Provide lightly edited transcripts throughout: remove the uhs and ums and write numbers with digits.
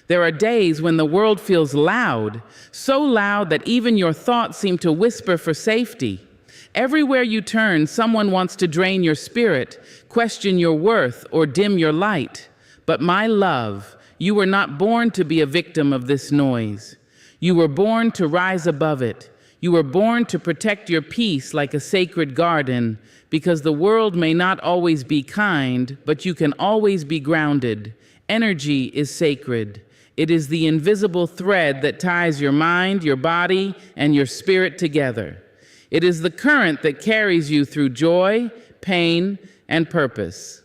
There are days when the world feels loud, so loud that even your thoughts seem to whisper for safety. Everywhere you turn, someone wants to drain your spirit, question your worth, or dim your light. But my love, you were not born to be a victim of this noise. You were born to rise above it. You were born to protect your peace like a sacred garden, because the world may not always be kind, but you can always be grounded. Energy is sacred. It is the invisible thread that ties your mind, your body, and your spirit together. It is the current that carries you through joy, pain, and purpose.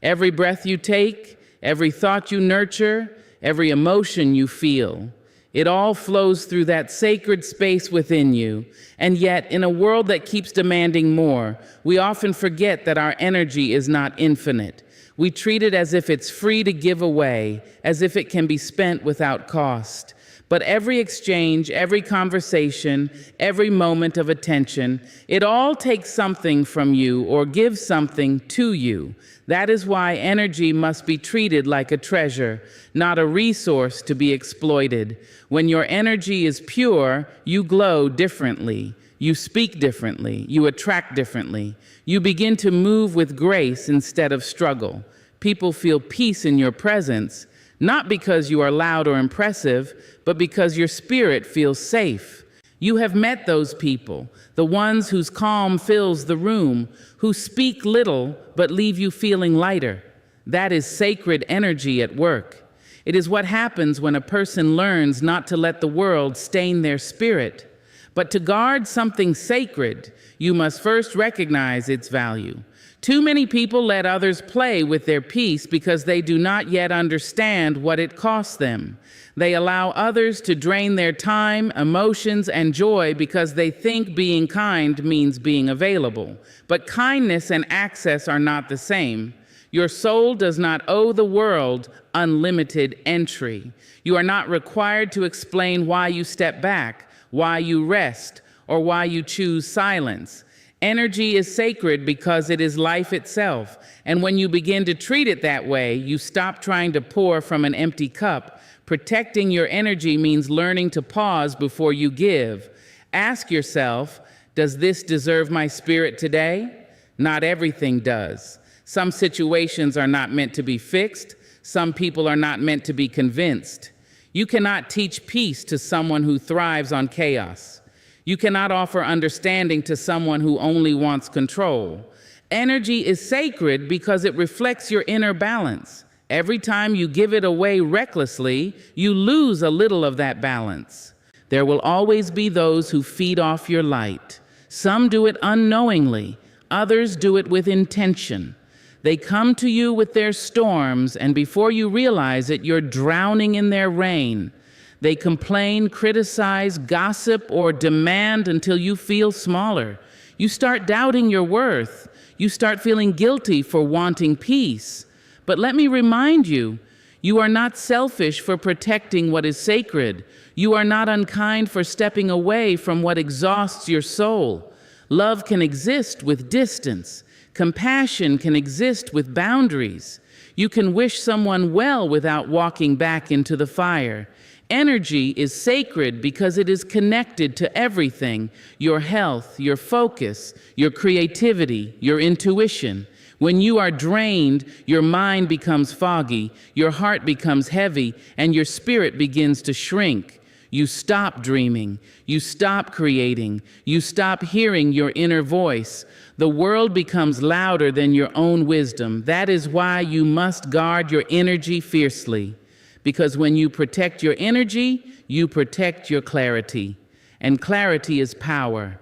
Every breath you take, every thought you nurture, every emotion you feel, it all flows through that sacred space within you. And yet, in a world that keeps demanding more, we often forget that our energy is not infinite. We treat it as if it's free to give away, as if it can be spent without cost. But every exchange, every conversation, every moment of attention, it all takes something from you or gives something to you. That is why energy must be treated like a treasure, not a resource to be exploited. When your energy is pure, you glow differently. You speak differently. You attract differently. You begin to move with grace instead of struggle. People feel peace in your presence, not because you are loud or impressive, but because your spirit feels safe. You have met those people, the ones whose calm fills the room, who speak little but leave you feeling lighter. That is sacred energy at work. It is what happens when a person learns not to let the world stain their spirit. But to guard something sacred, you must first recognize its value. Too many people let others play with their peace because they do not yet understand what it costs them. They allow others to drain their time, emotions, and joy because they think being kind means being available. But kindness and access are not the same. Your soul does not owe the world unlimited entry. You are not required to explain why you step back, why you rest, or why you choose silence. Energy is sacred because it is life itself. And when you begin to treat it that way, you stop trying to pour from an empty cup. Protecting your energy means learning to pause before you give. Ask yourself, does this deserve my spirit today? Not everything does. Some situations are not meant to be fixed. Some people are not meant to be convinced. You cannot teach peace to someone who thrives on chaos. You cannot offer understanding to someone who only wants control. Energy is sacred because it reflects your inner balance. Every time you give it away recklessly, you lose a little of that balance. There will always be those who feed off your light. Some do it unknowingly, others do it with intention. They come to you with their storms, and before you realize it, you're drowning in their rain. They complain, criticize, gossip, or demand until you feel smaller. You start doubting your worth. You start feeling guilty for wanting peace. But let me remind you, you are not selfish for protecting what is sacred. You are not unkind for stepping away from what exhausts your soul. Love can exist with distance. Compassion can exist with boundaries. You can wish someone well without walking back into the fire. Energy is sacred because it is connected to everything: your health, your focus, your creativity, your intuition. When you are drained, your mind becomes foggy, your heart becomes heavy, and your spirit begins to shrink. You stop dreaming, you stop creating, you stop hearing your inner voice. The world becomes louder than your own wisdom. That is why you must guard your energy fiercely. Because when you protect your energy, you protect your clarity. And clarity is power.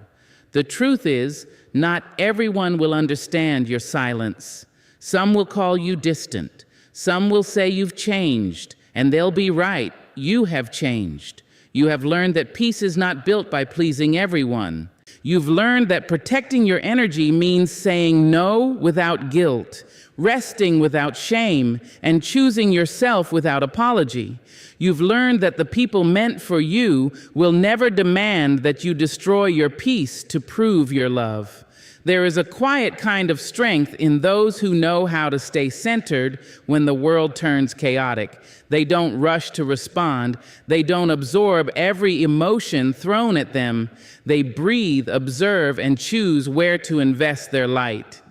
The truth is, not everyone will understand your silence. Some will call you distant. Some will say you've changed, and they'll be right. You have changed. You have learned that peace is not built by pleasing everyone. You've learned that protecting your energy means saying no without guilt, resting without shame, and choosing yourself without apology. You've learned that the people meant for you will never demand that you destroy your peace to prove your love. There is a quiet kind of strength in those who know how to stay centered when the world turns chaotic. They don't rush to respond. They don't absorb every emotion thrown at them. They breathe, observe, and choose where to invest their light.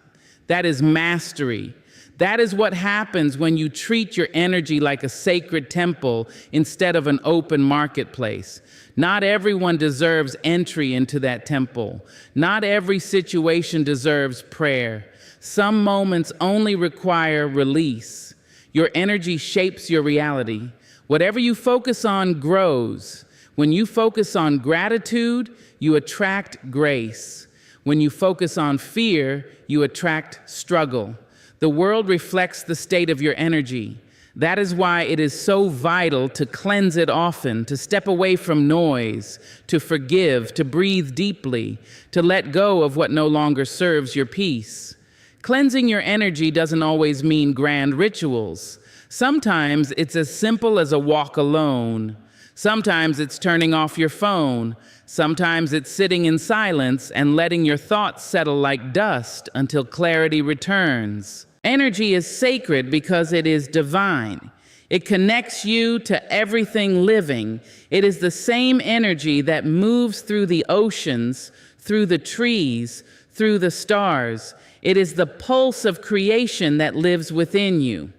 That is mastery. That is what happens when you treat your energy like a sacred temple instead of an open marketplace. Not everyone deserves entry into that temple. Not every situation deserves prayer. Some moments only require release. Your energy shapes your reality. Whatever you focus on grows. When you focus on gratitude, you attract grace. When you focus on fear, you attract struggle. The world reflects the state of your energy. That is why it is so vital to cleanse it often, to step away from noise, to forgive, to breathe deeply, to let go of what no longer serves your peace. Cleansing your energy doesn't always mean grand rituals. Sometimes it's as simple as a walk alone. Sometimes it's turning off your phone. Sometimes it's sitting in silence and letting your thoughts settle like dust until clarity returns. Energy is sacred because it is divine. It connects you to everything living. It is the same energy that moves through the oceans, through the trees, through the stars. It is the pulse of creation that lives within you.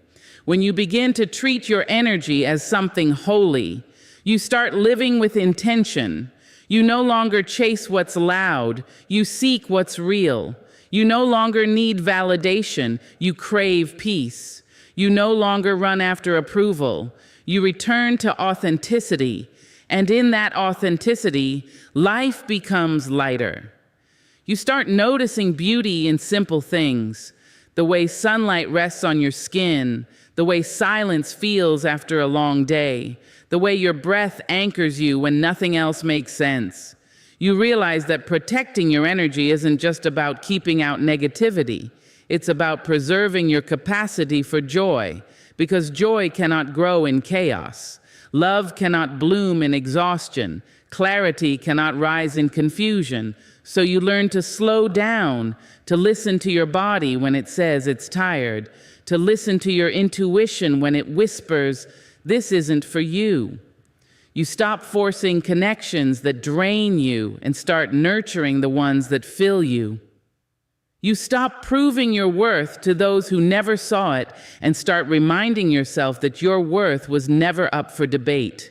When you begin to treat your energy as something holy, you start living with intention. You no longer chase what's loud. You seek what's real. You no longer need validation. You crave peace. You no longer run after approval. You return to authenticity. And in that authenticity, life becomes lighter. You start noticing beauty in simple things. The way sunlight rests on your skin. The way silence feels after a long day. The way your breath anchors you when nothing else makes sense. You realize that protecting your energy isn't just about keeping out negativity. It's about preserving your capacity for joy, because joy cannot grow in chaos. Love cannot bloom in exhaustion. Clarity cannot rise in confusion. So you learn to slow down, to listen to your body when it says it's tired, to listen to your intuition when it whispers, "This isn't for you." You stop forcing connections that drain you and start nurturing the ones that fill you. You stop proving your worth to those who never saw it and start reminding yourself that your worth was never up for debate.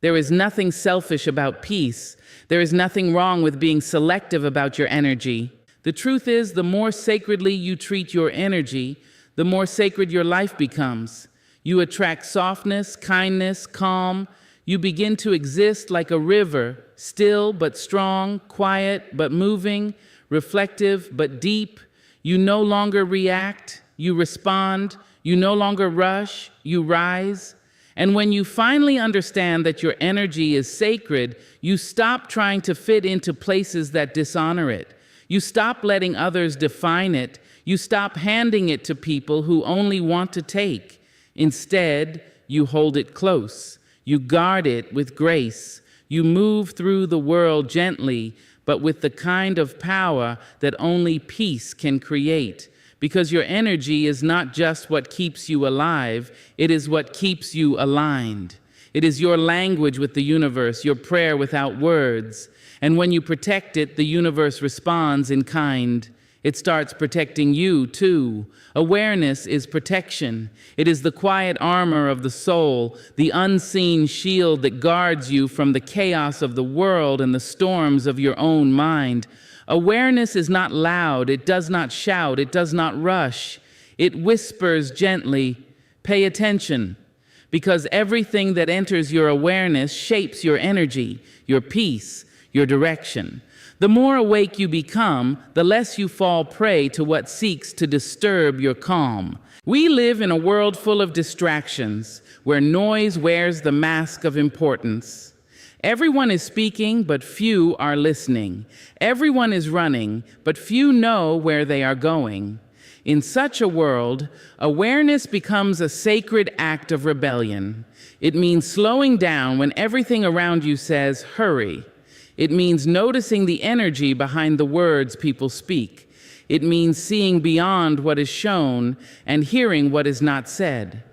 There is nothing selfish about peace. There is nothing wrong with being selective about your energy. The truth is, the more sacredly you treat your energy, the more sacred your life becomes. You attract softness, kindness, calm. You begin to exist like a river, still but strong, quiet but moving, reflective but deep. You no longer react, you respond. You no longer rush, you rise. And when you finally understand that your energy is sacred, you stop trying to fit into places that dishonor it. You stop letting others define it. You stop handing it to people who only want to take. Instead, you hold it close. You guard it with grace. You move through the world gently, but with the kind of power that only peace can create. Because your energy is not just what keeps you alive, it is what keeps you aligned. It is your language with the universe, your prayer without words. And when you protect it, the universe responds in kind. It starts protecting you, too. Awareness is protection. It is the quiet armor of the soul, the unseen shield that guards you from the chaos of the world and the storms of your own mind. Awareness is not loud. It does not shout. It does not rush. It whispers gently, "Pay attention," because everything that enters your awareness shapes your energy, your peace, your direction. The more awake you become, the less you fall prey to what seeks to disturb your calm. We live in a world full of distractions, where noise wears the mask of importance. Everyone is speaking, but few are listening. Everyone is running, but few know where they are going. In such a world, awareness becomes a sacred act of rebellion. It means slowing down when everything around you says, "Hurry." It means noticing the energy behind the words people speak. It means seeing beyond what is shown and hearing what is not said.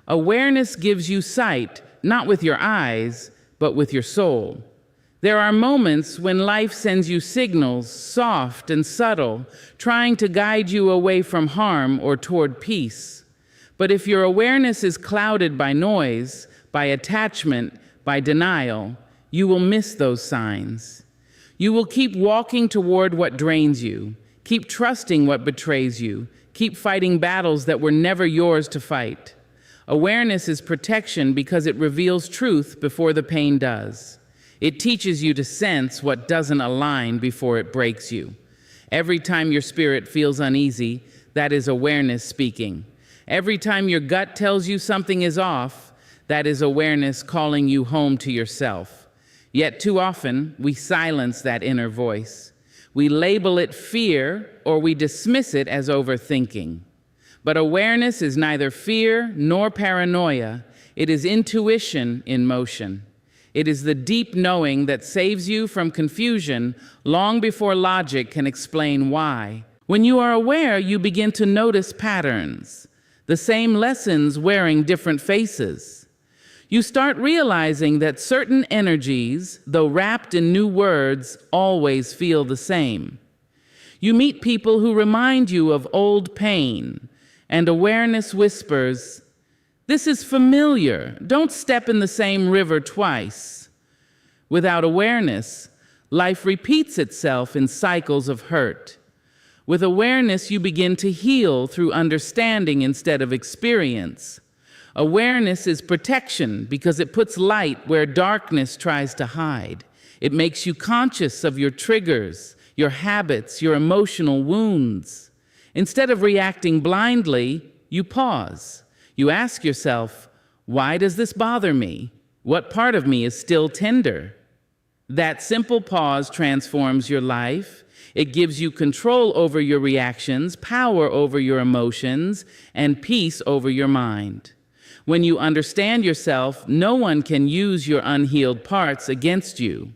Awareness gives you sight, not with your eyes, but with your soul. There are moments when life sends you signals, soft and subtle, trying to guide you away from harm or toward peace. But if your awareness is clouded by noise, by attachment, by denial, you will miss those signs. You will keep walking toward what drains you, keep trusting what betrays you, keep fighting battles that were never yours to fight. Awareness is protection because it reveals truth before the pain does. It teaches you to sense what doesn't align before it breaks you. Every time your spirit feels uneasy, that is awareness speaking. Every time your gut tells you something is off, that is awareness calling you home to yourself. Yet too often, we silence that inner voice. We label it fear or we dismiss it as overthinking. But awareness is neither fear nor paranoia. It is intuition in motion. It is the deep knowing that saves you from confusion long before logic can explain why. When you are aware, you begin to notice patterns, the same lessons wearing different faces. You start realizing that certain energies, though wrapped in new words, always feel the same. You meet people who remind you of old pain, and awareness whispers, "This is familiar. Don't step in the same river twice." Without awareness, life repeats itself in cycles of hurt. With awareness, you begin to heal through understanding instead of experience. Awareness is protection because it puts light where darkness tries to hide. It makes you conscious of your triggers, your habits, your emotional wounds. Instead of reacting blindly, you pause. You ask yourself, why does this bother me? What part of me is still tender? That simple pause transforms your life. It gives you control over your reactions, power over your emotions, and peace over your mind. When you understand yourself, no one can use your unhealed parts against you.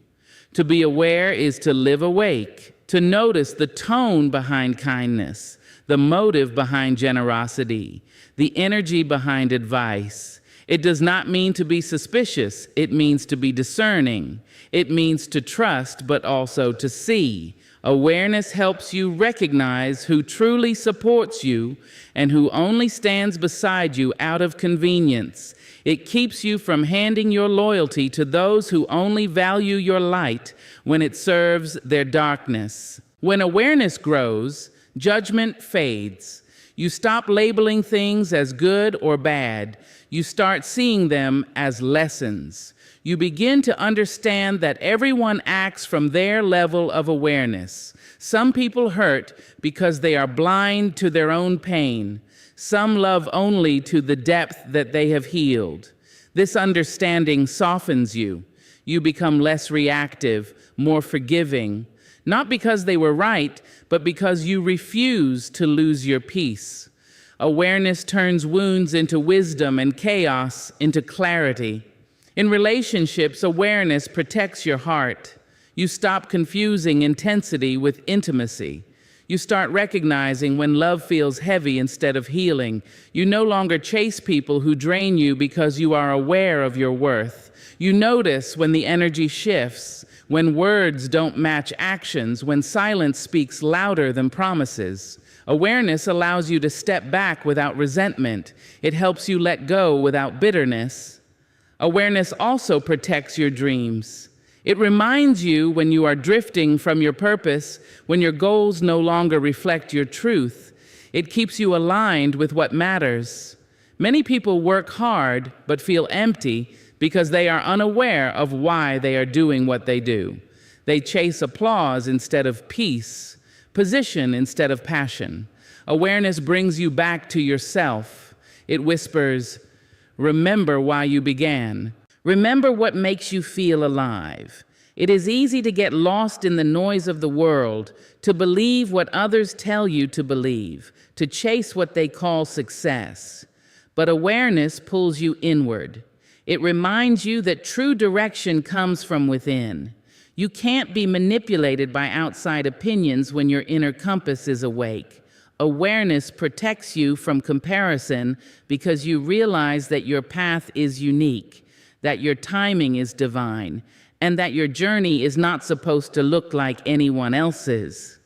To be aware is to live awake, to notice the tone behind kindness, the motive behind generosity, the energy behind advice. It does not mean to be suspicious. It means to be discerning. It means to trust, but also to see. Awareness helps you recognize who truly supports you and who only stands beside you out of convenience. It keeps you from handing your loyalty to those who only value your light when it serves their darkness. When awareness grows, judgment fades. You stop labeling things as good or bad. You start seeing them as lessons. You begin to understand that everyone acts from their level of awareness. Some people hurt because they are blind to their own pain. Some love only to the depth that they have healed. This understanding softens you. You become less reactive, more forgiving, not because they were right, but because you refuse to lose your peace. Awareness turns wounds into wisdom and chaos into clarity. In relationships, awareness protects your heart. You stop confusing intensity with intimacy. You start recognizing when love feels heavy instead of healing. You no longer chase people who drain you because you are aware of your worth. You notice when the energy shifts, when words don't match actions, when silence speaks louder than promises. Awareness allows you to step back without resentment. It helps you let go without bitterness. Awareness also protects your dreams. It reminds you when you are drifting from your purpose, when your goals no longer reflect your truth. It keeps you aligned with what matters. Many people work hard but feel empty because they are unaware of why they are doing what they do. They chase applause instead of peace, position instead of passion. Awareness brings you back to yourself. It whispers, remember why you began. Remember what makes you feel alive. It is easy to get lost in the noise of the world, to believe what others tell you to believe, to chase what they call success. But awareness pulls you inward. It reminds you that true direction comes from within. You can't be manipulated by outside opinions when your inner compass is awake. Awareness protects you from comparison because you realize that your path is unique, that your timing is divine, and that your journey is not supposed to look like anyone else's.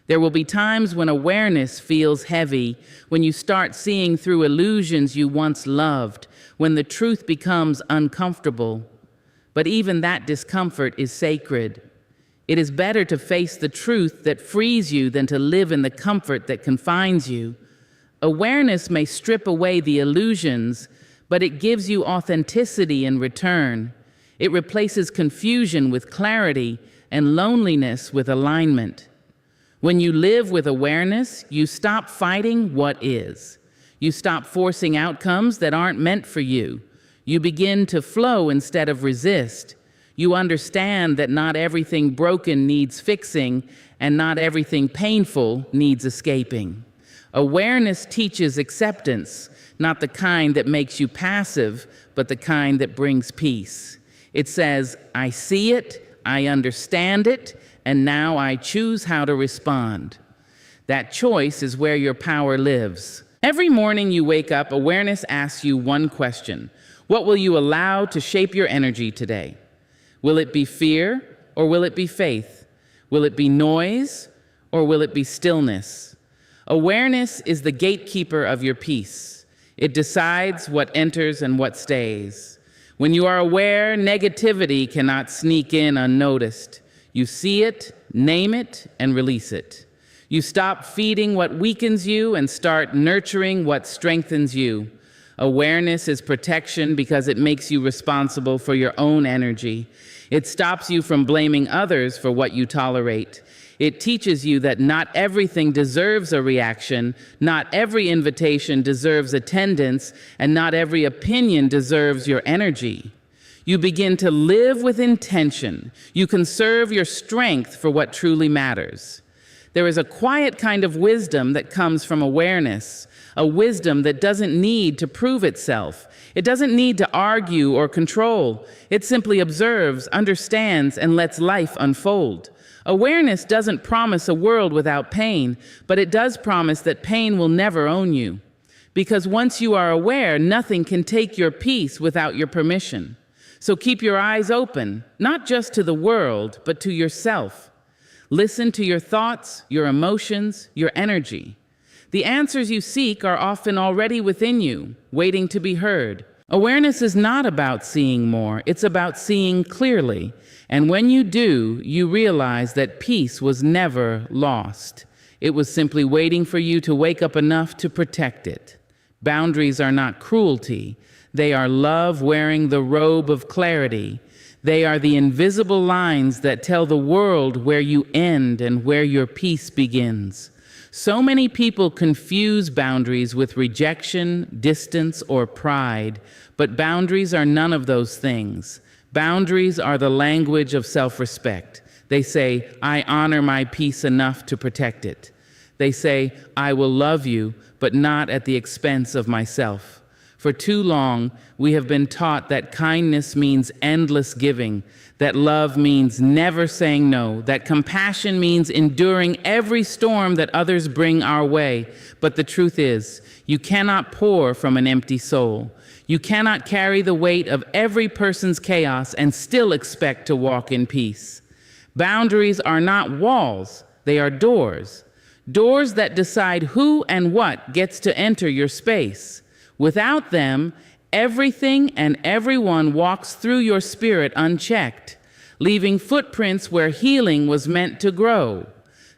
There will be times when awareness feels heavy, when you start seeing through illusions you once loved, when the truth becomes uncomfortable. But even that discomfort is sacred. It is better to face the truth that frees you than to live in the comfort that confines you. Awareness may strip away the illusions, but it gives you authenticity in return. It replaces confusion with clarity and loneliness with alignment. When you live with awareness, you stop fighting what is. You stop forcing outcomes that aren't meant for you. You begin to flow instead of resist. You understand that not everything broken needs fixing, and not everything painful needs escaping. Awareness teaches acceptance, not the kind that makes you passive, but the kind that brings peace. It says, I see it, I understand it, and now I choose how to respond. That choice is where your power lives. Every morning you wake up, awareness asks you one question. What will you allow to shape your energy today? Will it be fear or will it be faith? Will it be noise or will it be stillness? Awareness is the gatekeeper of your peace. It decides what enters and what stays. When you are aware, negativity cannot sneak in unnoticed. You see it, name it, and release it. You stop feeding what weakens you and start nurturing what strengthens you. Awareness is protection because it makes you responsible for your own energy. It stops you from blaming others for what you tolerate. It teaches you that not everything deserves a reaction, not every invitation deserves attendance, and not every opinion deserves your energy. You begin to live with intention. You conserve your strength for what truly matters. There is a quiet kind of wisdom that comes from awareness, a wisdom that doesn't need to prove itself. It doesn't need to argue or control. It simply observes, understands, and lets life unfold. Awareness doesn't promise a world without pain, but it does promise that pain will never own you. Because once you are aware, nothing can take your peace without your permission. So keep your eyes open, not just to the world, but to yourself. Listen to your thoughts, your emotions, your energy. The answers you seek are often already within you, waiting to be heard. Awareness is not about seeing more, it's about seeing clearly. And when you do, you realize that peace was never lost. It was simply waiting for you to wake up enough to protect it. Boundaries are not cruelty. They are love wearing the robe of clarity. They are the invisible lines that tell the world where you end and where your peace begins. So many people confuse boundaries with rejection, distance, or pride, but boundaries are none of those things. Boundaries are the language of self-respect. They say, I honor my peace enough to protect it. They say, I will love you, but not at the expense of myself. For too long, we have been taught that kindness means endless giving, that love means never saying no, that compassion means enduring every storm that others bring our way. But the truth is, you cannot pour from an empty soul. You cannot carry the weight of every person's chaos and still expect to walk in peace. Boundaries are not walls, they are doors. Doors that decide who and what gets to enter your space. Without them, everything and everyone walks through your spirit unchecked, leaving footprints where healing was meant to grow.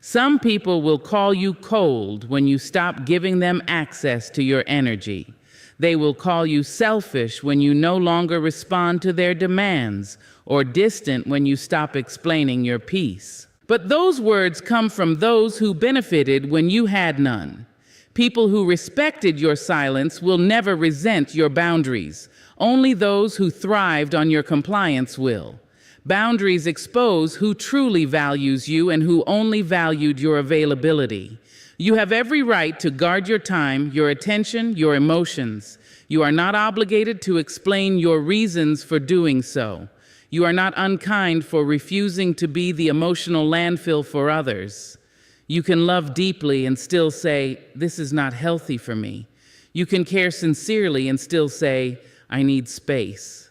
Some people will call you cold when you stop giving them access to your energy. They will call you selfish when you no longer respond to their demands, or distant when you stop explaining your peace. But those words come from those who benefited when you had none. People who respected your silence will never resent your boundaries. Only those who thrived on your compliance will. Boundaries expose who truly values you and who only valued your availability. You have every right to guard your time, your attention, your emotions. You are not obligated to explain your reasons for doing so. You are not unkind for refusing to be the emotional landfill for others. You can love deeply and still say, "This is not healthy for me." You can care sincerely and still say, "I need space."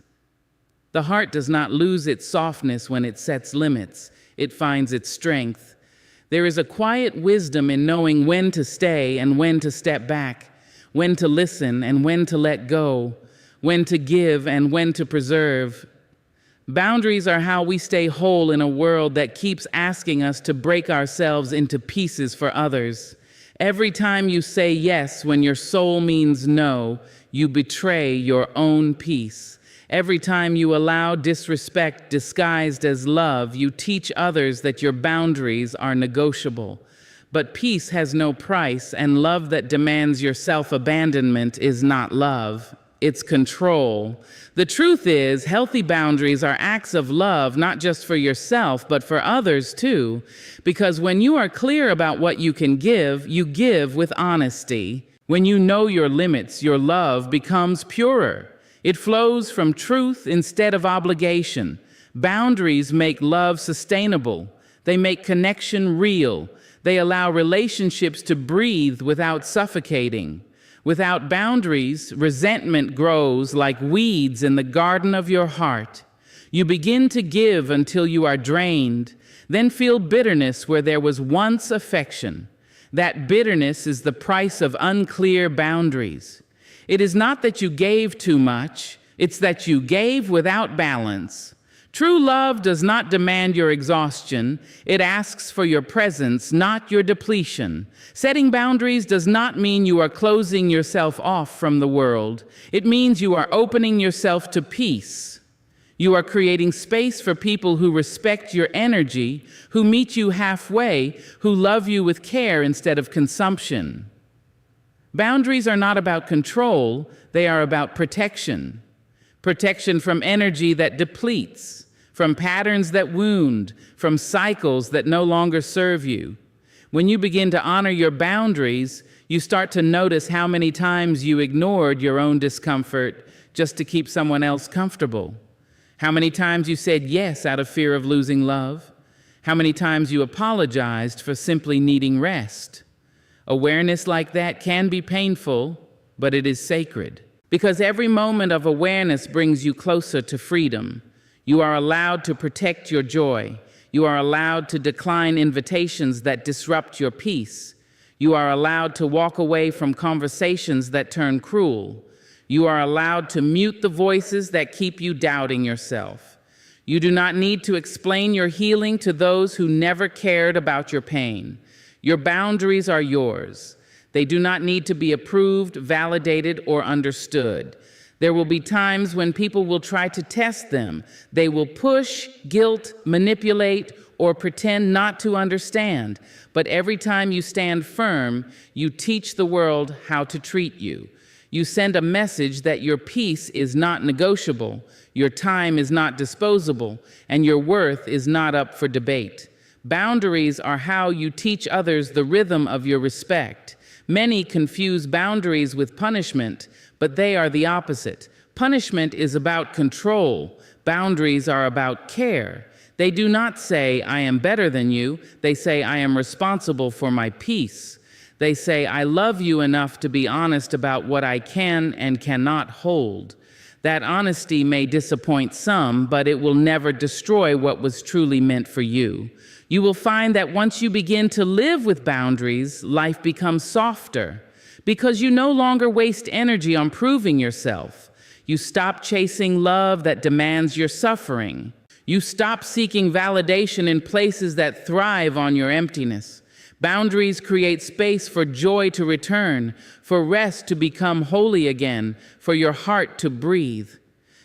The heart does not lose its softness when it sets limits. It finds its strength. There is a quiet wisdom in knowing when to stay and when to step back, when to listen and when to let go, when to give and when to preserve. Boundaries are how we stay whole in a world that keeps asking us to break ourselves into pieces for others. Every time you say yes when your soul means no, you betray your own peace. Every time you allow disrespect disguised as love, you teach others that your boundaries are negotiable. But peace has no price, and love that demands your self-abandonment is not love. It's control. The truth is, healthy boundaries are acts of love, not just for yourself, but for others too. Because when you are clear about what you can give, you give with honesty. When you know your limits, your love becomes purer. It flows from truth instead of obligation. Boundaries make love sustainable. They make connection real. They allow relationships to breathe without suffocating. Without boundaries, resentment grows like weeds in the garden of your heart. You begin to give until you are drained, then feel bitterness where there was once affection. That bitterness is the price of unclear boundaries. It is not that you gave too much, it's that you gave without balance. True love does not demand your exhaustion. It asks for your presence, not your depletion. Setting boundaries does not mean you are closing yourself off from the world. It means you are opening yourself to peace. You are creating space for people who respect your energy, who meet you halfway, who love you with care instead of consumption. Boundaries are not about control, they are about protection. Protection from energy that depletes, from patterns that wound, from cycles that no longer serve you. When you begin to honor your boundaries, you start to notice how many times you ignored your own discomfort just to keep someone else comfortable. How many times you said yes out of fear of losing love. How many times you apologized for simply needing rest. Awareness like that can be painful, but it is sacred. Because every moment of awareness brings you closer to freedom. You are allowed to protect your joy. You are allowed to decline invitations that disrupt your peace. You are allowed to walk away from conversations that turn cruel. You are allowed to mute the voices that keep you doubting yourself. You do not need to explain your healing to those who never cared about your pain. Your boundaries are yours. They do not need to be approved, validated, or understood. There will be times when people will try to test them. They will push, guilt, manipulate, or pretend not to understand. But every time you stand firm, you teach the world how to treat you. You send a message that your peace is not negotiable, your time is not disposable, and your worth is not up for debate. Boundaries are how you teach others the rhythm of your respect. Many confuse boundaries with punishment, but they are the opposite. Punishment is about control. Boundaries are about care. They do not say, "I am better than you." They say, "I am responsible for my peace." They say, "I love you enough to be honest about what I can and cannot hold." That honesty may disappoint some, but it will never destroy what was truly meant for you. You will find that once you begin to live with boundaries, life becomes softer because you no longer waste energy on proving yourself. You stop chasing love that demands your suffering. You stop seeking validation in places that thrive on your emptiness. Boundaries create space for joy to return, for rest to become holy again, for your heart to breathe.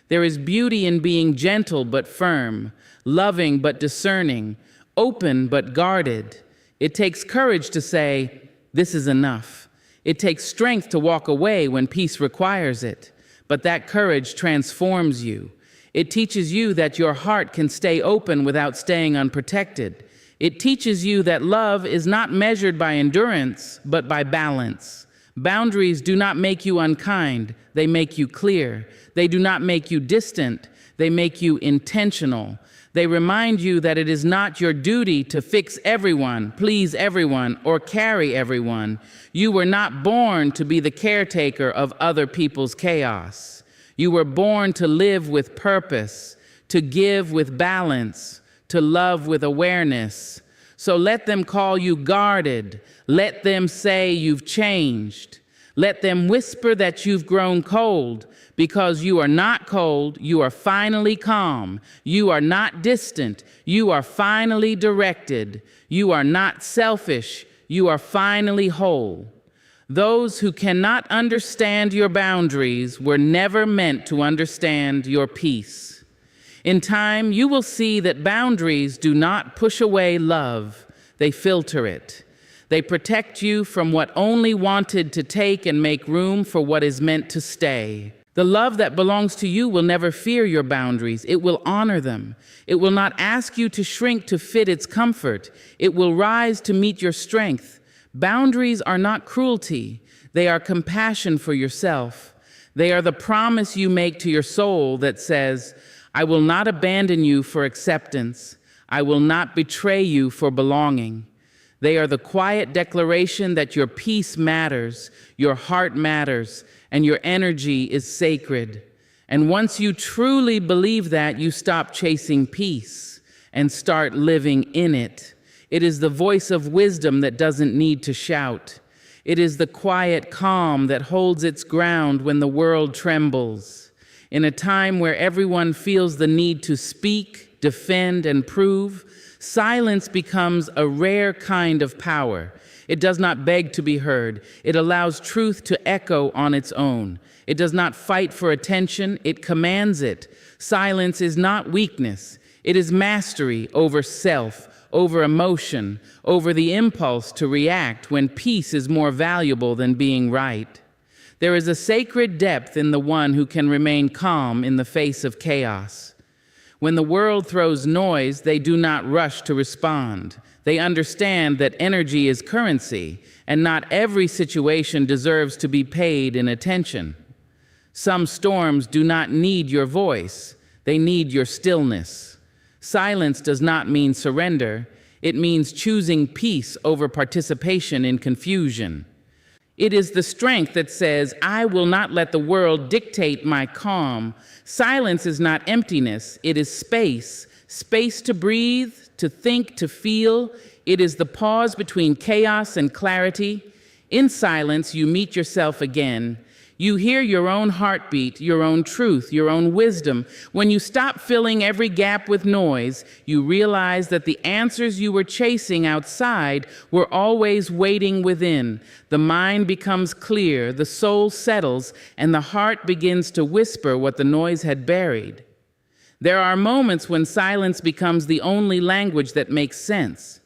There is beauty in being gentle but firm, loving but discerning, open but guarded. It takes courage to say, "This is enough." It takes strength to walk away when peace requires it. But that courage transforms you. It teaches you that your heart can stay open without staying unprotected. It teaches you that love is not measured by endurance, but by balance, Boundaries do not make you unkind, they make you clear. They do not make you distant, they make you intentional. They remind you that it is not your duty to fix everyone, please everyone, or carry everyone. You were not born to be the caretaker of other people's chaos. You were born to live with purpose, to give with balance, to love with awareness. So let them call you guarded. Let them say you've changed. Let them whisper that you've grown cold, because you are not cold, you are finally calm. You are not distant, you are finally directed. You are not selfish, you are finally whole. Those who cannot understand your boundaries were never meant to understand your peace. In time, you will see that boundaries do not push away love, they filter it. They protect you from what only wanted to take and make room for what is meant to stay. The love that belongs to you will never fear your boundaries. It will honor them. It will not ask you to shrink to fit its comfort. It will rise to meet your strength. Boundaries are not cruelty. They are compassion for yourself. They are the promise you make to your soul that says, I will not abandon you for acceptance. I will not betray you for belonging. They are the quiet declaration that your peace matters, your heart matters, and your energy is sacred. And once you truly believe that, you stop chasing peace and start living in it. It is the voice of wisdom that doesn't need to shout. It is the quiet calm that holds its ground when the world trembles. In a time where everyone feels the need to speak, defend, and prove, silence becomes a rare kind of power. It does not beg to be heard. It allows truth to echo on its own. It does not fight for attention. It commands it. Silence is not weakness. It is mastery over self, over emotion, over the impulse to react when peace is more valuable than being right. There is a sacred depth in the one who can remain calm in the face of chaos. When the world throws noise, they do not rush to respond. They understand that energy is currency, and not every situation deserves to be paid in attention. Some storms do not need your voice. They need your stillness. Silence does not mean surrender. It means choosing peace over participation in confusion. It is the strength that says, I will not let the world dictate my calm. Silence is not emptiness, it is space. Space to breathe, to think, to feel. It is the pause between chaos and clarity. In silence, you meet yourself again. You hear your own heartbeat, your own truth, your own wisdom. When you stop filling every gap with noise, you realize that the answers you were chasing outside were always waiting within. The mind becomes clear, the soul settles, and the heart begins to whisper what the noise had buried. There are moments when silence becomes the only language that makes sense,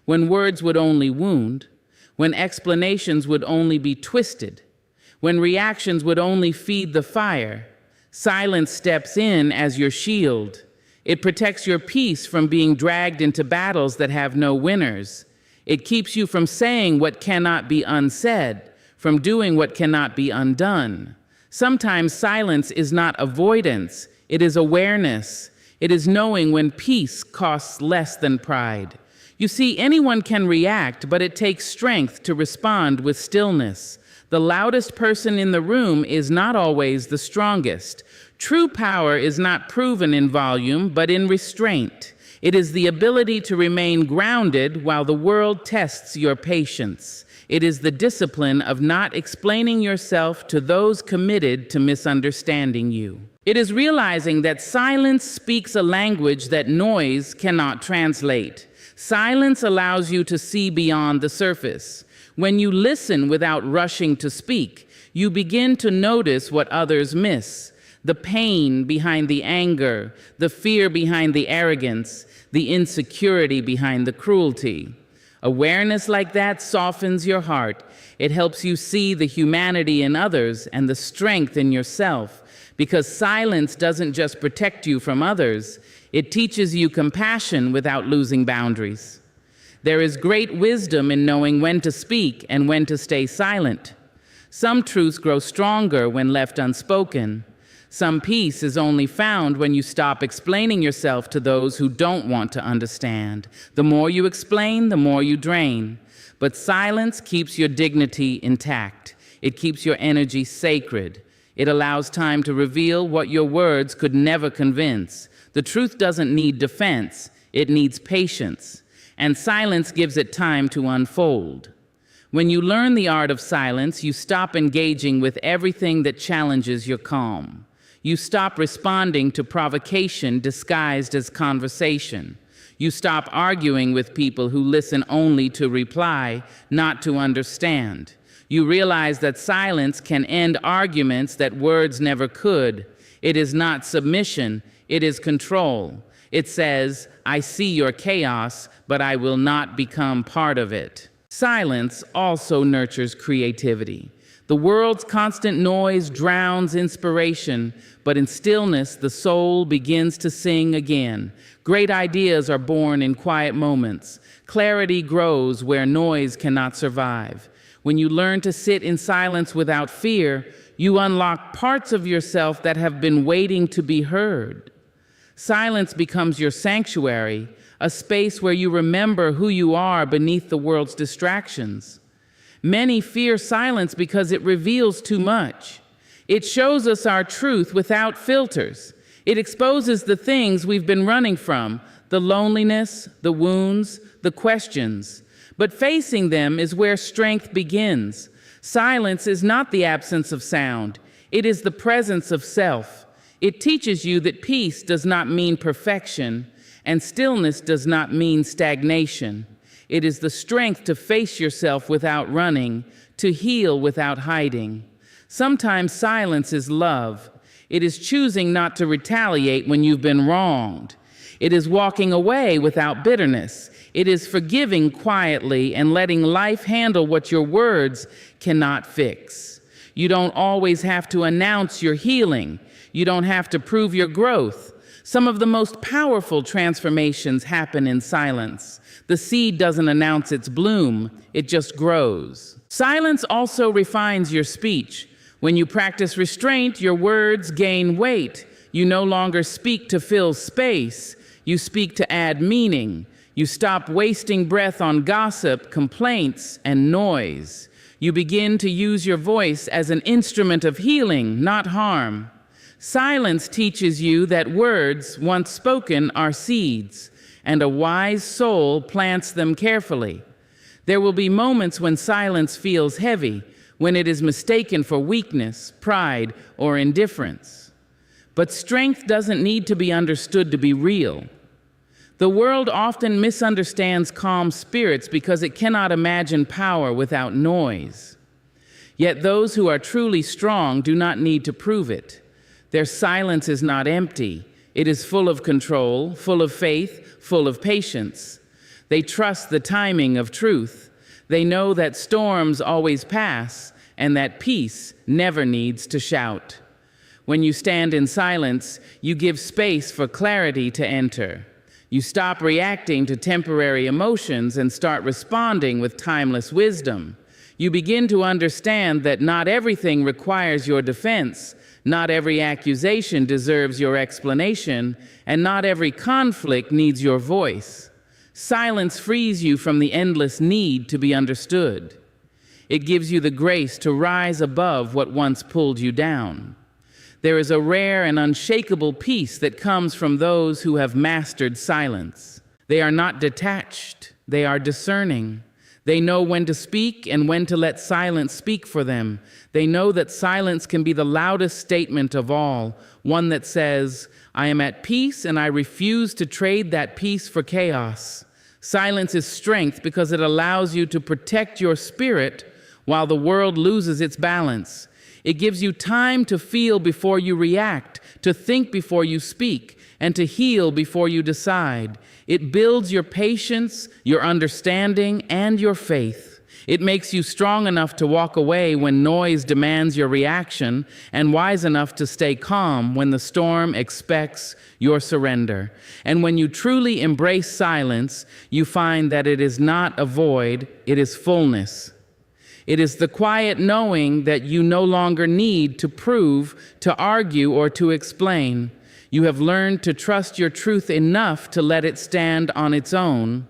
when words would only wound, when explanations would only be twisted, when reactions would only feed the fire. Silence steps in as your shield. It protects your peace from being dragged into battles that have no winners. It keeps you from saying what cannot be unsaid, from doing what cannot be undone. Sometimes silence is not avoidance, it is awareness. It is knowing when peace costs less than pride. You see, anyone can react, but it takes strength to respond with stillness. The loudest person in the room is not always the strongest. True power is not proven in volume, but in restraint. It is the ability to remain grounded while the world tests your patience. It is the discipline of not explaining yourself to those committed to misunderstanding you. It is realizing that silence speaks a language that noise cannot translate. Silence allows you to see beyond the surface. When you listen without rushing to speak, you begin to notice what others miss. The pain behind the anger, the fear behind the arrogance, the insecurity behind the cruelty. Awareness like that softens your heart. It helps you see the humanity in others and the strength in yourself, because silence doesn't just protect you from others, it teaches you compassion without losing boundaries. There is great wisdom in knowing when to speak and when to stay silent. Some truths grow stronger when left unspoken. Some peace is only found when you stop explaining yourself to those who don't want to understand. The more you explain, the more you drain. But silence keeps your dignity intact. It keeps your energy sacred. It allows time to reveal what your words could never convince. The truth doesn't need defense. It needs patience. And silence gives it time to unfold. When you learn the art of silence, you stop engaging with everything that challenges your calm. You stop responding to provocation disguised as conversation. You stop arguing with people who listen only to reply, not to understand. You realize that silence can end arguments that words never could. It is not submission, it is control. It says, I see your chaos, but I will not become part of it. Silence also nurtures creativity. The world's constant noise drowns inspiration, but in stillness, the soul begins to sing again. Great ideas are born in quiet moments. Clarity grows where noise cannot survive. When you learn to sit in silence without fear, you unlock parts of yourself that have been waiting to be heard. Silence becomes your sanctuary, a space where you remember who you are beneath the world's distractions. Many fear silence because it reveals too much. It shows us our truth without filters. It exposes the things we've been running from, the loneliness, the wounds, the questions. But facing them is where strength begins. Silence is not the absence of sound. It is the presence of self. It teaches you that peace does not mean perfection, and stillness does not mean stagnation. It is the strength to face yourself without running, to heal without hiding. Sometimes silence is love. It is choosing not to retaliate when you've been wronged. It is walking away without bitterness. It is forgiving quietly and letting life handle what your words cannot fix. You don't always have to announce your healing. You don't have to prove your growth. Some of the most powerful transformations happen in silence. The seed doesn't announce its bloom, it just grows. Silence also refines your speech. When you practice restraint, your words gain weight. You no longer speak to fill space, you speak to add meaning. You stop wasting breath on gossip, complaints, and noise. You begin to use your voice as an instrument of healing, not harm. Silence teaches you that words, once spoken, are seeds, and a wise soul plants them carefully. There will be moments when silence feels heavy, when it is mistaken for weakness, pride, or indifference. But strength doesn't need to be understood to be real. The world often misunderstands calm spirits because it cannot imagine power without noise. Yet those who are truly strong do not need to prove it. Their silence is not empty. It is full of control, full of faith, full of patience. They trust the timing of truth. They know that storms always pass and that peace never needs to shout. When you stand in silence, you give space for clarity to enter. You stop reacting to temporary emotions and start responding with timeless wisdom. You begin to understand that not everything requires your defense, not every accusation deserves your explanation, and not every conflict needs your voice. Silence frees you from the endless need to be understood. It gives you the grace to rise above what once pulled you down. There is a rare and unshakable peace that comes from those who have mastered silence. They are not detached, they are discerning. They know when to speak and when to let silence speak for them. They know that silence can be the loudest statement of all, one that says, I am at peace and I refuse to trade that peace for chaos. Silence is strength because it allows you to protect your spirit while the world loses its balance. It gives you time to feel before you react, to think before you speak, and to heal before you decide. It builds your patience, your understanding, and your faith. It makes you strong enough to walk away when noise demands your reaction, and wise enough to stay calm when the storm expects your surrender. And when you truly embrace silence, you find that it is not a void, it is fullness. It is the quiet knowing that you no longer need to prove, to argue, or to explain. You have learned to trust your truth enough to let it stand on its own.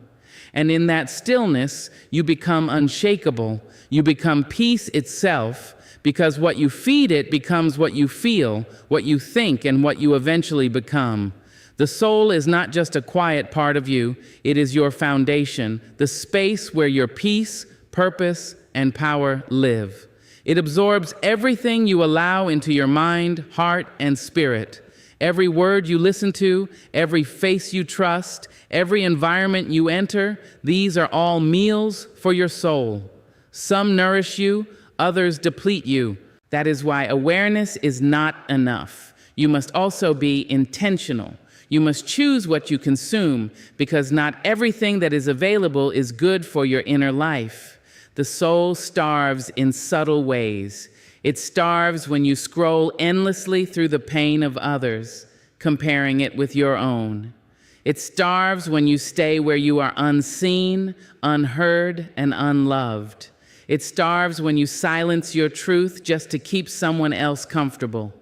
And in that stillness, you become unshakable. You become peace itself, because what you feed it becomes what you feel, what you think, and what you eventually become. The soul is not just a quiet part of you, it is your foundation, the space where your peace, purpose, and power live. It absorbs everything you allow into your mind, heart, and spirit. Every word you listen to, every face you trust, every environment you enter, these are all meals for your soul. Some nourish you, others deplete you. That is why awareness is not enough. You must also be intentional. You must choose what you consume, because not everything that is available is good for your inner life. The soul starves in subtle ways. It starves when you scroll endlessly through the pain of others, comparing it with your own. It starves when you stay where you are unseen, unheard, and unloved. It starves when you silence your truth just to keep someone else comfortable.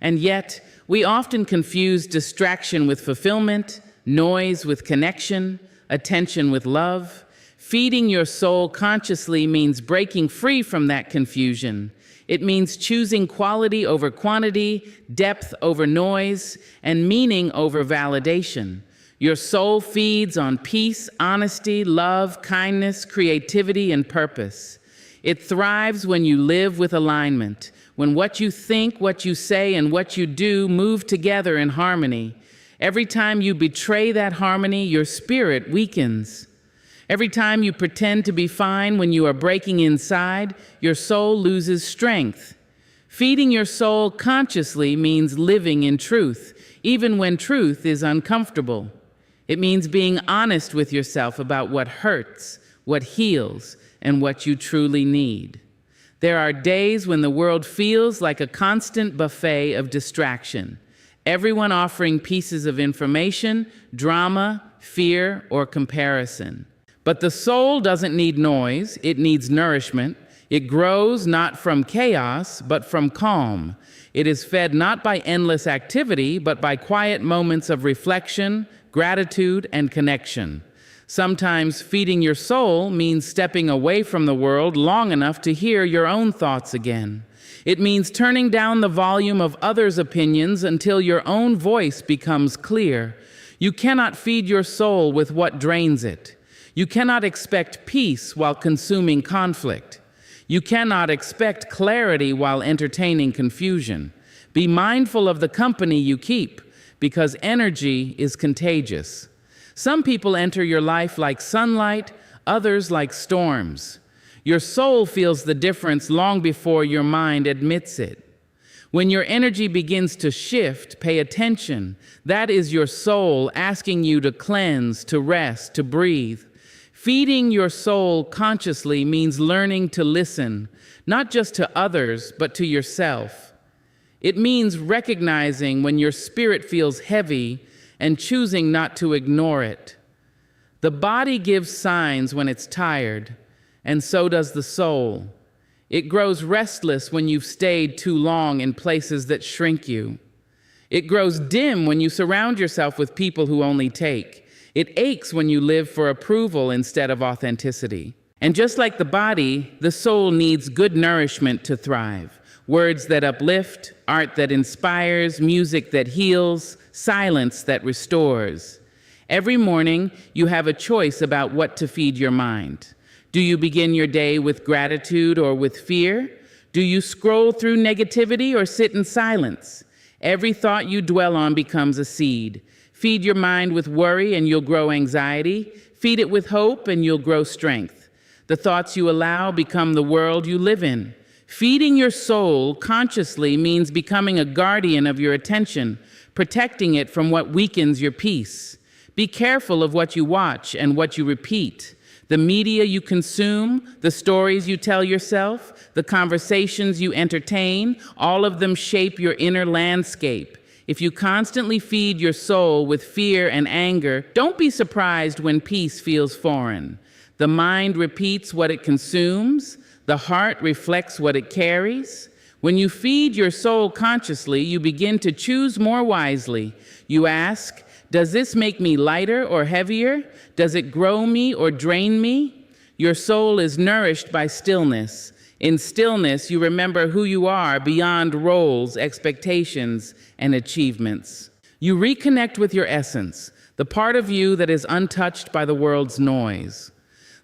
And yet, we often confuse distraction with fulfillment, noise with connection, attention with love. Feeding your soul consciously means breaking free from that confusion. It means choosing quality over quantity, depth over noise, and meaning over validation. Your soul feeds on peace, honesty, love, kindness, creativity, and purpose. It thrives when you live with alignment, when what you think, what you say, and what you do move together in harmony. Every time you betray that harmony, your spirit weakens. Every time you pretend to be fine when you are breaking inside, your soul loses strength. Feeding your soul consciously means living in truth, even when truth is uncomfortable. It means being honest with yourself about what hurts, what heals, and what you truly need. There are days when the world feels like a constant buffet of distraction, everyone offering pieces of information, drama, fear, or comparison. But the soul doesn't need noise, it needs nourishment. It grows not from chaos, but from calm. It is fed not by endless activity, but by quiet moments of reflection, gratitude, and connection. Sometimes feeding your soul means stepping away from the world long enough to hear your own thoughts again. It means turning down the volume of others' opinions until your own voice becomes clear. You cannot feed your soul with what drains it. You cannot expect peace while consuming conflict. You cannot expect clarity while entertaining confusion. Be mindful of the company you keep, because energy is contagious. Some people enter your life like sunlight, others like storms. Your soul feels the difference long before your mind admits it. When your energy begins to shift, pay attention. That is your soul asking you to cleanse, to rest, to breathe. Feeding your soul consciously means learning to listen, not just to others, but to yourself. It means recognizing when your spirit feels heavy and choosing not to ignore it. The body gives signs when it's tired, and so does the soul. It grows restless when you've stayed too long in places that shrink you. It grows dim when you surround yourself with people who only take. It aches when you live for approval instead of authenticity. And just like the body, the soul needs good nourishment to thrive. Words that uplift, art that inspires, music that heals, silence that restores. Every morning, you have a choice about what to feed your mind. Do you begin your day with gratitude or with fear? Do you scroll through negativity or sit in silence? Every thought you dwell on becomes a seed. Feed your mind with worry and you'll grow anxiety. Feed it with hope and you'll grow strength. The thoughts you allow become the world you live in. Feeding your soul consciously means becoming a guardian of your attention, protecting it from what weakens your peace. Be careful of what you watch and what you repeat. The media you consume, the stories you tell yourself, the conversations you entertain, all of them shape your inner landscape. If you constantly feed your soul with fear and anger, don't be surprised when peace feels foreign. The mind repeats what it consumes. The heart reflects what it carries. When you feed your soul consciously, you begin to choose more wisely. You ask, does this make me lighter or heavier? Does it grow me or drain me? Your soul is nourished by stillness. In stillness, you remember who you are beyond roles, expectations, and achievements. You reconnect with your essence, the part of you that is untouched by the world's noise.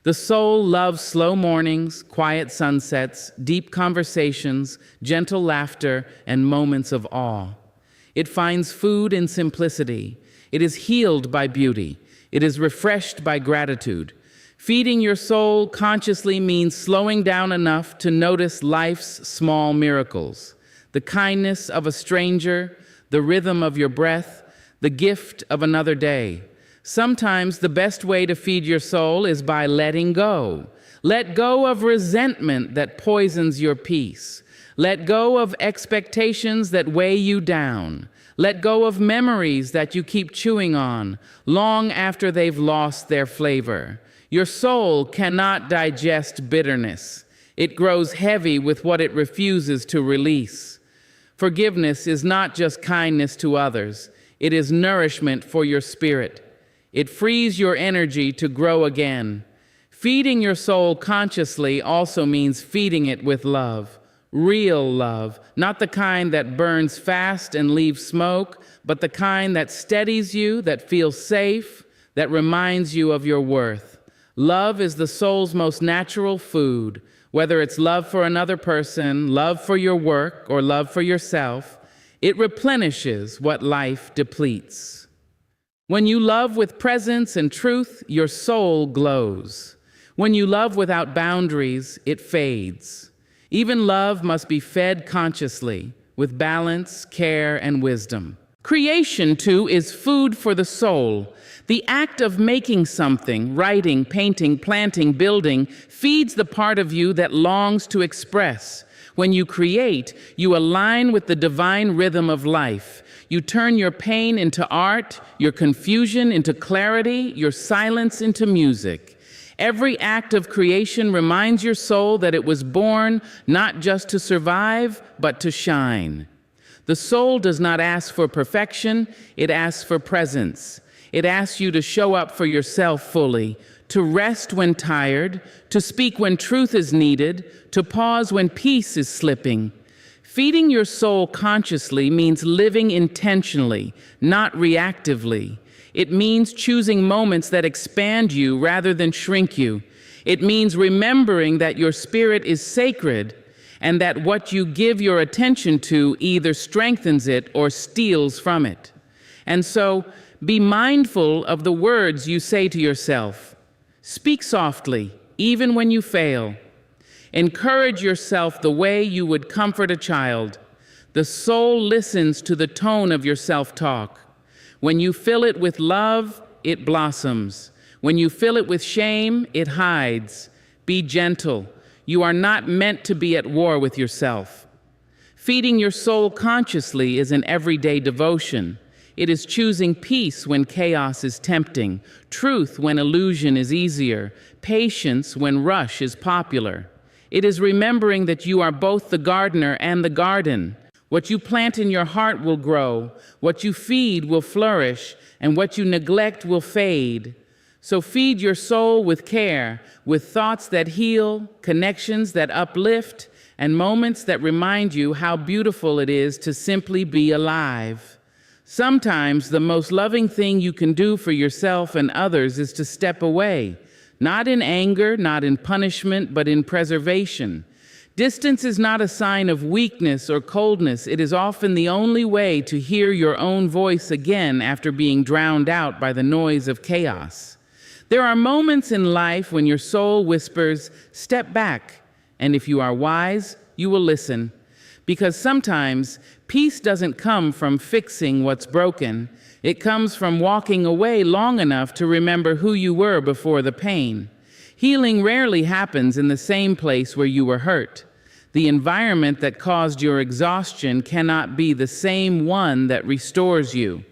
The soul loves slow mornings, quiet sunsets, deep conversations, gentle laughter, and moments of awe. It finds food in simplicity. It is healed by beauty. It is refreshed by gratitude. Feeding your soul consciously means slowing down enough to notice life's small miracles. The kindness of a stranger, the rhythm of your breath, the gift of another day. Sometimes the best way to feed your soul is by letting go. Let go of resentment that poisons your peace. Let go of expectations that weigh you down. Let go of memories that you keep chewing on, long after they've lost their flavor. Your soul cannot digest bitterness. It grows heavy with what it refuses to release. Forgiveness is not just kindness to others. It is nourishment for your spirit. It frees your energy to grow again. Feeding your soul consciously also means feeding it with love. Real love, not the kind that burns fast and leaves smoke, but the kind that steadies you, that feels safe, that reminds you of your worth. Love is the soul's most natural food, whether it's love for another person, love for your work, or love for yourself. It replenishes what life depletes. When you love with presence and truth, your soul glows. When you love without boundaries, it fades. Even love must be fed consciously, with balance, care, and wisdom. Creation, too, is food for the soul. The act of making something, writing, painting, planting, building, feeds the part of you that longs to express. When you create, you align with the divine rhythm of life. You turn your pain into art, your confusion into clarity, your silence into music. Every act of creation reminds your soul that it was born not just to survive, but to shine. The soul does not ask for perfection, it asks for presence. It asks you to show up for yourself fully, to rest when tired, to speak when truth is needed, to pause when peace is slipping. Feeding your soul consciously means living intentionally, not reactively. It means choosing moments that expand you rather than shrink you. It means remembering that your spirit is sacred and that what you give your attention to either strengthens it or steals from it. And so, be mindful of the words you say to yourself. Speak softly, even when you fail. Encourage yourself the way you would comfort a child. The soul listens to the tone of your self-talk. When you fill it with love, it blossoms. When you fill it with shame, it hides. Be gentle. You are not meant to be at war with yourself. Feeding your soul consciously is an everyday devotion. It is choosing peace when chaos is tempting, truth when illusion is easier, patience when rush is popular. It is remembering that you are both the gardener and the garden. What you plant in your heart will grow, what you feed will flourish, and what you neglect will fade. So feed your soul with care, with thoughts that heal, connections that uplift, and moments that remind you how beautiful it is to simply be alive. Sometimes the most loving thing you can do for yourself and others is to step away, not in anger, not in punishment, but in preservation. Distance is not a sign of weakness or coldness. It is often the only way to hear your own voice again after being drowned out by the noise of chaos. There are moments in life when your soul whispers, "Step back," and if you are wise, you will listen. Because sometimes peace doesn't come from fixing what's broken. It comes from walking away long enough to remember who you were before the pain. Healing rarely happens in the same place where you were hurt. The environment that caused your exhaustion cannot be the same one that restores you.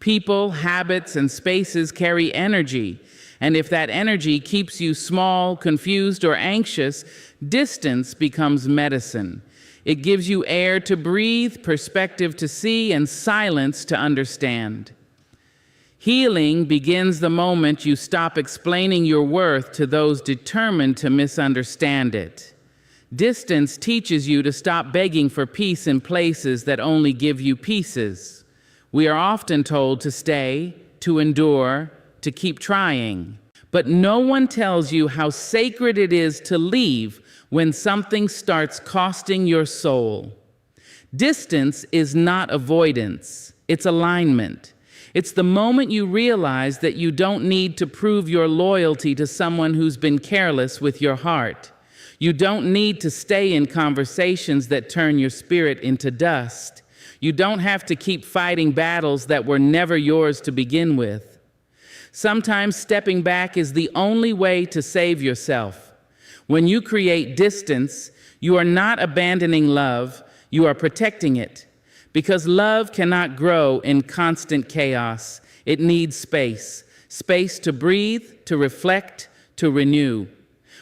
People, habits, and spaces carry energy, and if that energy keeps you small, confused, or anxious, distance becomes medicine. It gives you air to breathe, perspective to see, and silence to understand. Healing begins the moment you stop explaining your worth to those determined to misunderstand it. Distance teaches you to stop begging for peace in places that only give you pieces. We are often told to stay, to endure, to keep trying. But no one tells you how sacred it is to leave when something starts costing your soul. Distance is not avoidance, it's alignment. It's the moment you realize that you don't need to prove your loyalty to someone who's been careless with your heart. You don't need to stay in conversations that turn your spirit into dust. You don't have to keep fighting battles that were never yours to begin with. Sometimes stepping back is the only way to save yourself. When you create distance, you are not abandoning love, you are protecting it. Because love cannot grow in constant chaos. It needs space. Space to breathe, to reflect, to renew.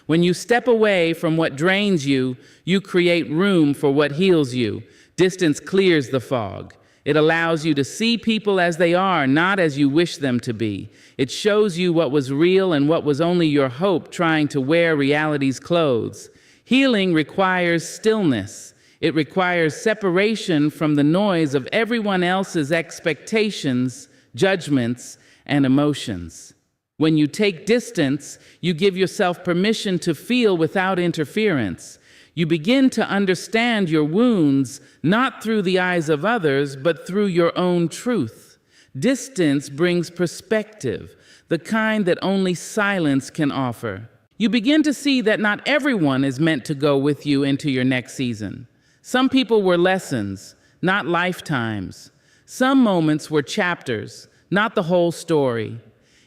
When you step away from what drains you, you create room for what heals you. Distance clears the fog. It allows you to see people as they are, not as you wish them to be. It shows you what was real and what was only your hope trying to wear reality's clothes. Healing requires stillness. It requires separation from the noise of everyone else's expectations, judgments, and emotions. When you take distance, you give yourself permission to feel without interference. You begin to understand your wounds, not through the eyes of others, but through your own truth. Distance brings perspective, the kind that only silence can offer. You begin to see that not everyone is meant to go with you into your next season. Some people were lessons, not lifetimes. Some moments were chapters, not the whole story.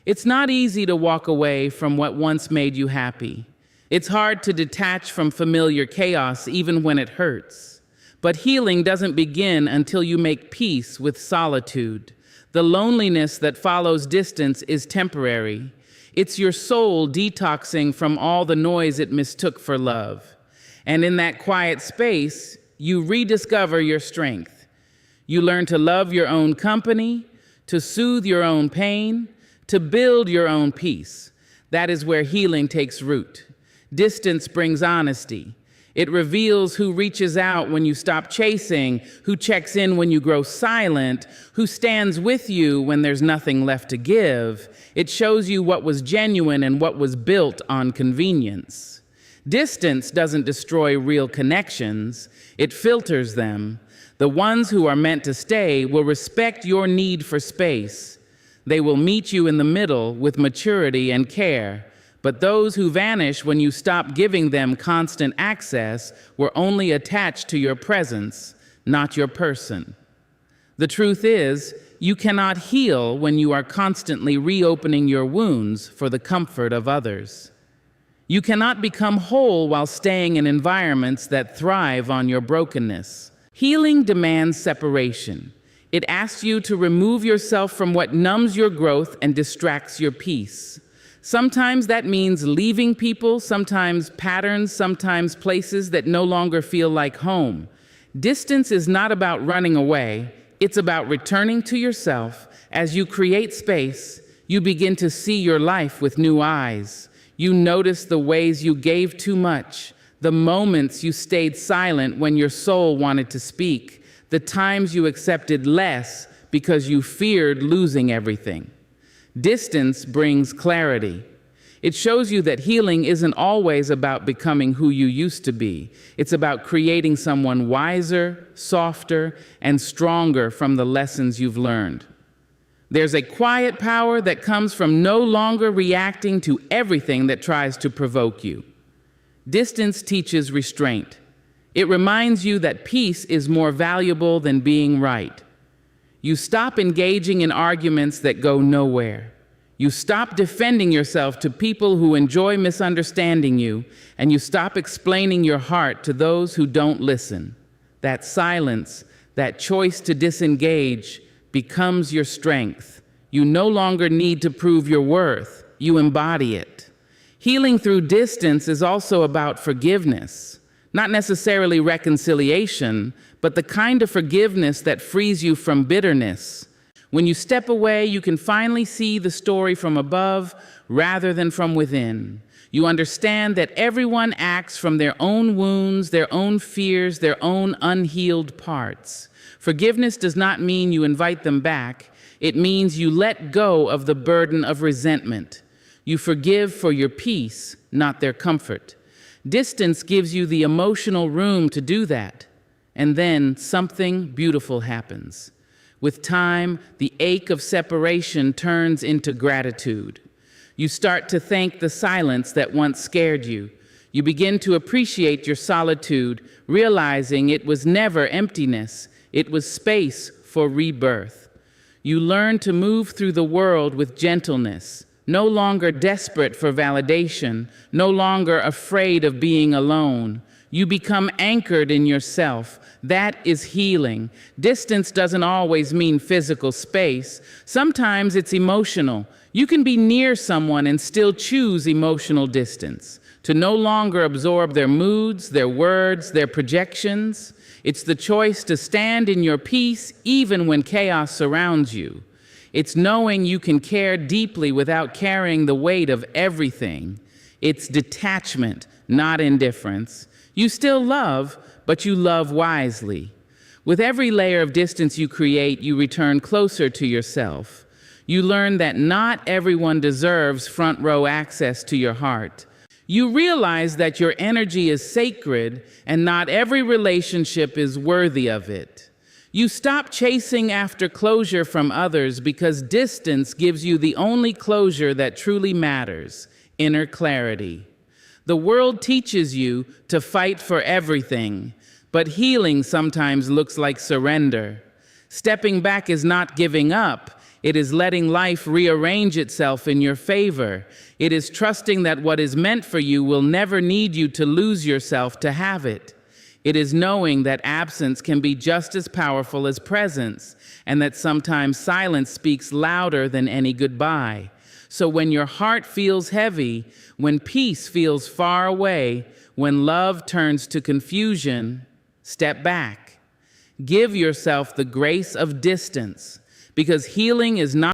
It's not easy to walk away from what once made you happy. It's hard to detach from familiar chaos even when it hurts. But healing doesn't begin until you make peace with solitude. The loneliness that follows distance is temporary. It's your soul detoxing from all the noise it mistook for love. And in that quiet space, you rediscover your strength. You learn to love your own company, to soothe your own pain, to build your own peace. That is where healing takes root. Distance brings honesty. It reveals who reaches out when you stop chasing, who checks in when you grow silent, who stands with you when there's nothing left to give. It shows you what was genuine and what was built on convenience. Distance doesn't destroy real connections, it filters them. The ones who are meant to stay will respect your need for space. They will meet you in the middle with maturity and care. But those who vanish when you stop giving them constant access were only attached to your presence, not your person. The truth is, you cannot heal when you are constantly reopening your wounds for the comfort of others. You cannot become whole while staying in environments that thrive on your brokenness. Healing demands separation. It asks you to remove yourself from what numbs your growth and distracts your peace. Sometimes that means leaving people, sometimes patterns, sometimes places that no longer feel like home. Distance is not about running away. It's about returning to yourself. As you create space, you begin to see your life with new eyes. You notice the ways you gave too much, the moments you stayed silent when your soul wanted to speak, the times you accepted less because you feared losing everything. Distance brings clarity. It shows you that healing isn't always about becoming who you used to be. It's about creating someone wiser, softer, and stronger from the lessons you've learned. There's a quiet power that comes from no longer reacting to everything that tries to provoke you. Distance teaches restraint. It reminds you that peace is more valuable than being right. You stop engaging in arguments that go nowhere. You stop defending yourself to people who enjoy misunderstanding you, and you stop explaining your heart to those who don't listen. That silence, that choice to disengage, becomes your strength. You no longer need to prove your worth. You embody it. Healing through distance is also about forgiveness, not necessarily reconciliation, but the kind of forgiveness that frees you from bitterness. When you step away, you can finally see the story from above rather than from within. You understand that everyone acts from their own wounds, their own fears, their own unhealed parts. Forgiveness does not mean you invite them back. It means you let go of the burden of resentment. You forgive for your peace, not their comfort. Distance gives you the emotional room to do that. And then something beautiful happens. With time, the ache of separation turns into gratitude. You start to thank the silence that once scared you. You begin to appreciate your solitude, realizing it was never emptiness, it was space for rebirth. You learn to move through the world with gentleness, no longer desperate for validation, no longer afraid of being alone. You become anchored in yourself. That is healing. Distance doesn't always mean physical space. Sometimes it's emotional. You can be near someone and still choose emotional distance, to no longer absorb their moods, their words, their projections. It's the choice to stand in your peace even when chaos surrounds you. It's knowing you can care deeply without carrying the weight of everything. It's detachment, not indifference. You still love, but you love wisely. With every layer of distance you create, you return closer to yourself. You learn that not everyone deserves front row access to your heart. You realize that your energy is sacred and not every relationship is worthy of it. You stop chasing after closure from others because distance gives you the only closure that truly matters: inner clarity. The world teaches you to fight for everything, but healing sometimes looks like surrender. Stepping back is not giving up. It is letting life rearrange itself in your favor. It is trusting that what is meant for you will never need you to lose yourself to have it. It is knowing that absence can be just as powerful as presence, and that sometimes silence speaks louder than any goodbye. So when your heart feels heavy, when peace feels far away, when love turns to confusion, step back. Give yourself the grace of distance, because healing is not